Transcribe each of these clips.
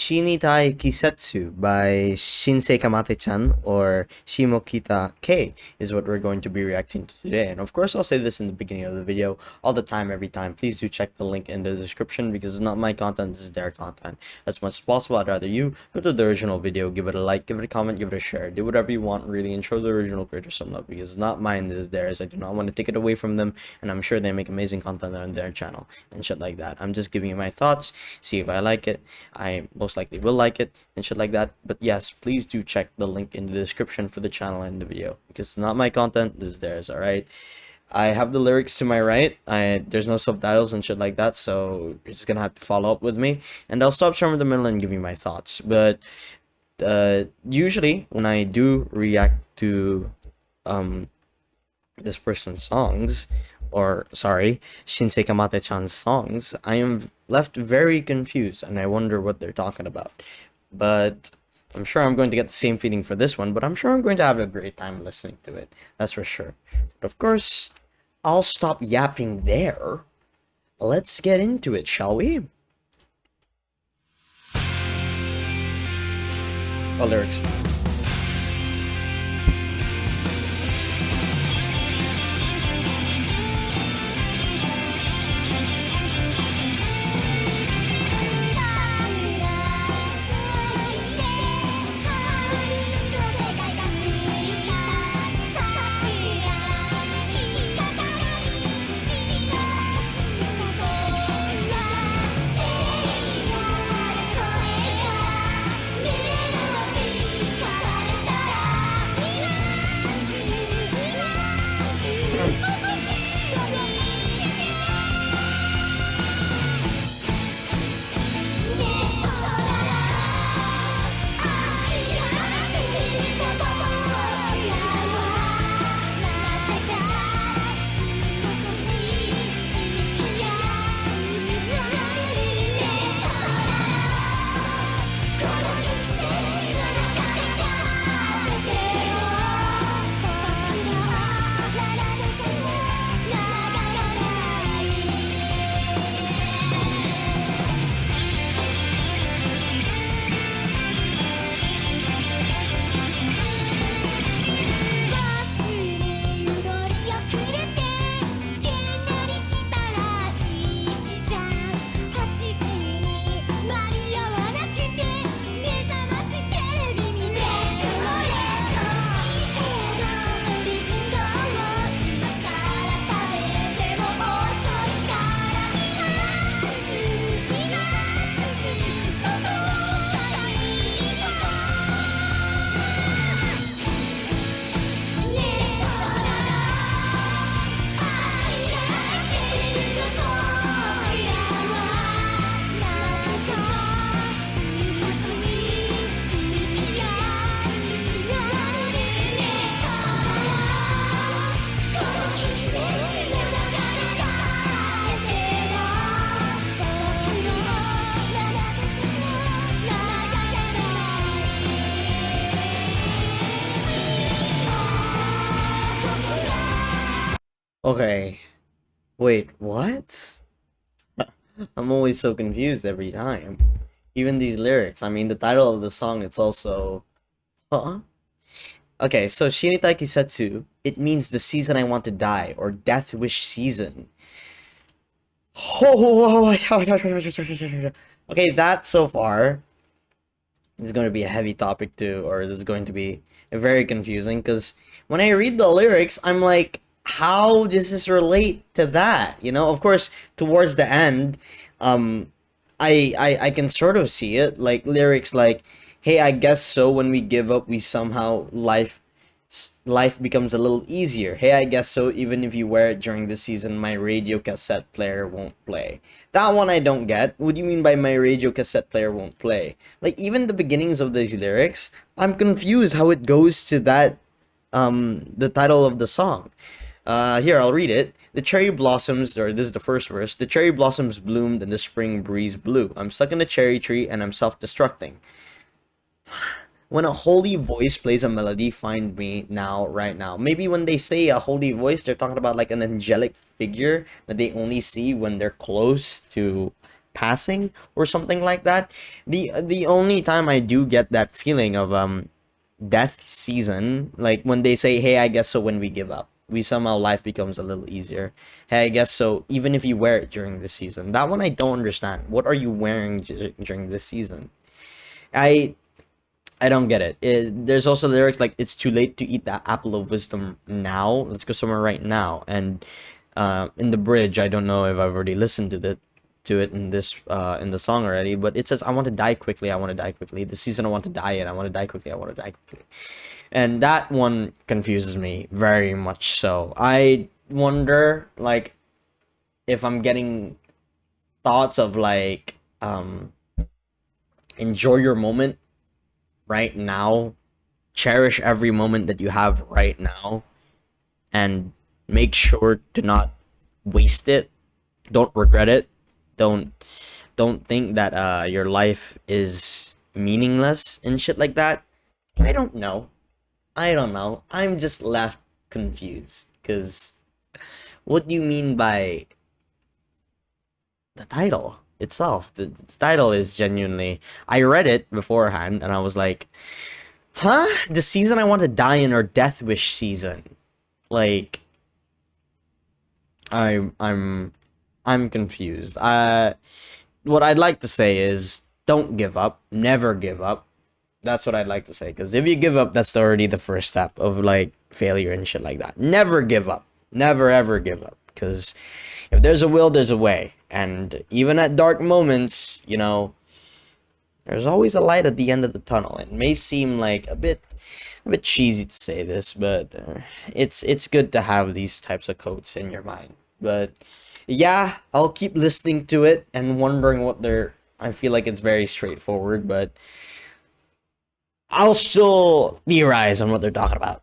Shinitaikisetsu by Shinsei Kamate-chan or Shimokita K is what we're going to be reacting to today. And of course, I'll say this in the beginning of the video all the time, every time. Please do check the link in the description because it's not my content, this is their content. As much as possible, I'd rather you go to the original video, give it a like, give it a comment, give it a share, do whatever you want really, and show the original creator some love because it's not mine, this is theirs. I do not want to take it away from them, and I'm sure they make amazing content on their channel and shit like that. I'm just giving you my thoughts, see if I like it. I most likely will like it and shit like that. But yes, please do check the link in the description for the channel and the video because it's not my content, this is theirs. All right, I have the lyrics to my right. There's no subtitles and shit like that, so you're just gonna have to follow up with me, and I'll stop somewhere in the middle and give you my thoughts. But usually when I do react to this person's songs, or sorry, Shinsei Kamate-chan's songs, I am left very confused and I wonder what they're talking about. But I'm sure I'm going to get the same feeling for this one, but I'm sure I'm going to have a great time listening to it. That's for sure. But of course, I'll stop yapping there. Let's get into it, shall we? Oh, lyrics. Okay, wait, what? I'm always so confused every time. Even these lyrics. I mean, the title of the song, it's also... Huh? Okay, so Shinitaikisetsu, it means the season I want to die, or death wish season. Okay, that so far is going to be a heavy topic too, or this is going to be very confusing, because when I read the lyrics, I'm like, how does this relate to that? You know, of course, towards the end, I can sort of see it, like lyrics like, hey, I guess so, when we give up, we somehow life becomes a little easier. Hey, I guess so, even if you wear it during the season, my radio cassette player won't play. That one I don't get. What do you mean by my radio cassette player won't play? Like, even the beginnings of these lyrics, I'm confused how it goes to that, the title of the song. Here, I'll read it. The cherry blossoms, or this is the first verse. The cherry blossoms bloomed and the spring breeze blew. I'm stuck in a cherry tree and I'm self-destructing. When a holy voice plays a melody, find me now, right now. Maybe when they say a holy voice, they're talking about like an angelic figure that they only see when they're close to passing or something like that. The only time I do get that feeling of death season, like when they say, "Hey, I guess so when we give up, we somehow life becomes a little easier." Hey, I guess so even if you wear it during this season. That one I don't understand. What are you wearing during this season? I I don't get it. There's also lyrics like "It's too late to eat the apple of wisdom now. Let's go somewhere right now." And in the bridge, I don't know if I've already listened to it in the song already, but it says, "I want to die quickly. I want to die quickly. The season I want to die in. I want to die quickly. I want to die quickly." And that one confuses me very much. So I wonder, like, if I'm getting thoughts of like, enjoy your moment right now, cherish every moment that you have right now, and make sure to not waste it. Don't regret it. Don't don't think that your life is meaningless and shit like that. I don't know. I don't know. I'm just left confused. Cause what do you mean by the title itself? The title is genuinely. I read it beforehand and I was like, huh? The season I want to die in or Death Wish season? Like, I'm I'm I'm confused. What I'd like to say is don't give up. Never give up. That's what I'd like to say. Because if you give up, that's already the first step of like failure and shit like that. Never give up. Never ever give up. Because if there's a will, there's a way. And even at dark moments, there's always a light at the end of the tunnel. It may seem like a bit cheesy to say this, but it's good to have these types of quotes in your mind. But yeah, I'll keep listening to it and wondering what they're. I feel like it's very straightforward, but I'll still theorize on what they're talking about.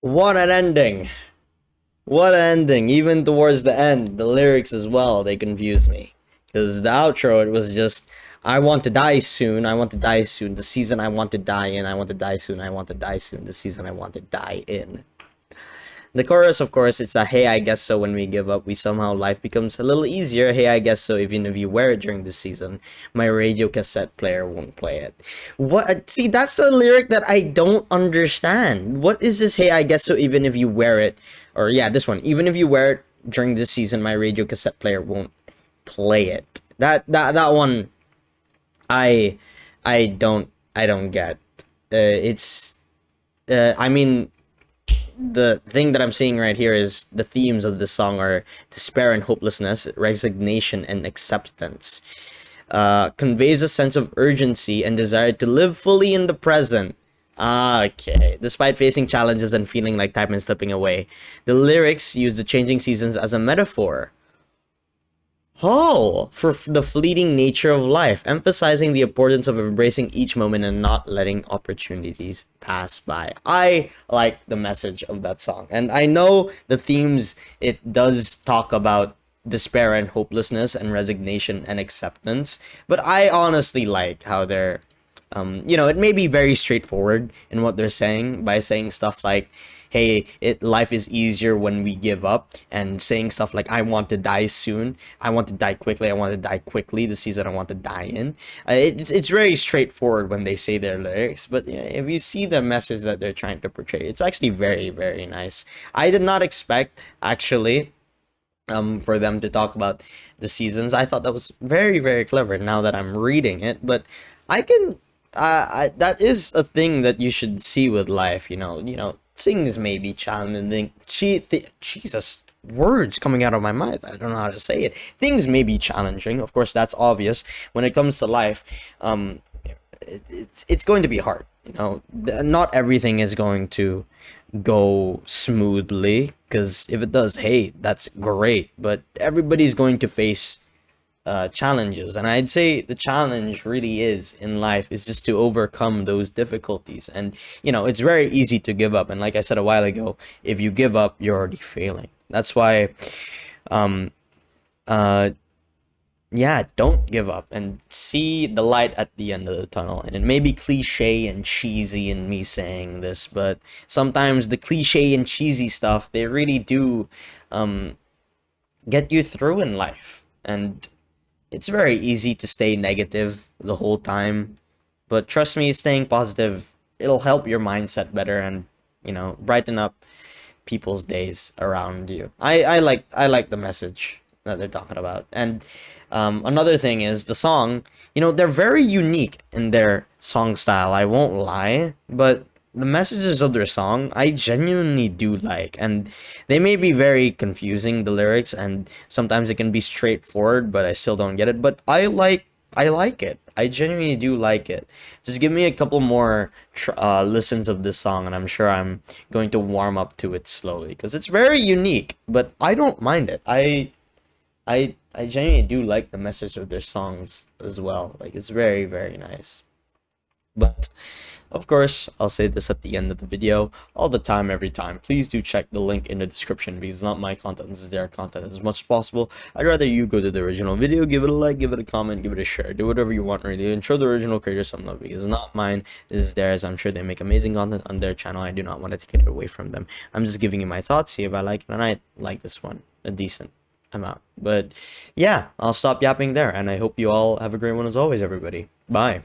What an ending! What an ending! Even towards the end, the lyrics as well, they confused me. Because the outro, it was just, "I want to die soon, I want to die soon, the season I want to die in, I want to die soon, I want to die soon, the season I want to die in." The chorus, of course, it's a "Hey, I guess so when we give up, we somehow life becomes a little easier. Hey, I guess so even if you wear it during this season, my radio cassette player won't play it." What? See, that's a lyric that I don't understand. What is this? "Hey, I guess so even if you wear it," or yeah, this one. "Even if you wear it during this season, my radio cassette player won't play it." That one. I I don't get. It's I mean, the thing that I'm seeing right here is the themes of this song are despair and hopelessness, resignation and acceptance. Conveys a sense of urgency and desire to live fully in the present. Ah, okay. Despite facing challenges and feeling like time is slipping away, the lyrics use the changing seasons as a metaphor. Oh, for the fleeting nature of life, emphasizing the importance of embracing each moment and not letting opportunities pass by. I like the message of that song. And I know the themes, it does talk about despair and hopelessness and resignation and acceptance, but I honestly like how they're it may be very straightforward in what they're saying by saying stuff like, hey, life is easier when we give up, and saying stuff like, I want to die soon, I want to die quickly, I want to die quickly, the season I want to die in. It's very straightforward when they say their lyrics, but yeah, if you see the message that they're trying to portray, it's actually very, very nice. I did not expect, actually, for them to talk about the seasons. I thought that was very, very clever now that I'm reading it, but I can that is a thing that you should see with life, things may be challenging. Jesus, words coming out of my mouth, I don't know how to say it. Things may be challenging, of course, that's obvious. When it comes to life, it's going to be hard, not everything is going to go smoothly, because if it does, hey, that's great, but everybody's going to face challenges, and I'd say the challenge really is in life is just to overcome those difficulties. And it's very easy to give up, and like I said a while ago, if you give up, you're already failing. That's why um yeah, don't give up and see the light at the end of the tunnel. And it may be cliche and cheesy in me saying this, but sometimes the cliche and cheesy stuff, they really do get you through in life. And it's very easy to stay negative the whole time, but trust me, staying positive, it'll help your mindset better and, brighten up people's days around you. I like the message that they're talking about. And another thing is the song, they're very unique in their song style, I won't lie, but the messages of their song I genuinely do like, and they may be very confusing, the lyrics, and sometimes it can be straightforward, but I still don't get it. But I like it. I genuinely do like it. Just give me a couple more listens of this song, and I'm sure I'm going to warm up to it slowly because it's very unique. But I don't mind it. I genuinely do like the message of their songs as well. Like, it's very, very nice. But of course, I'll say this at the end of the video, all the time, every time. Please do check the link in the description, because it's not my content, this is their content as much as possible. I'd rather you go to the original video, give it a like, give it a comment, give it a share, do whatever you want really, and show the original creator some love, because it's not mine, this is theirs. I'm sure they make amazing content on their channel. I do not want to take it away from them. I'm just giving you my thoughts, see if I like it, and I like this one a decent amount. But yeah, I'll stop yapping there, and I hope you all have a great one as always, everybody. Bye.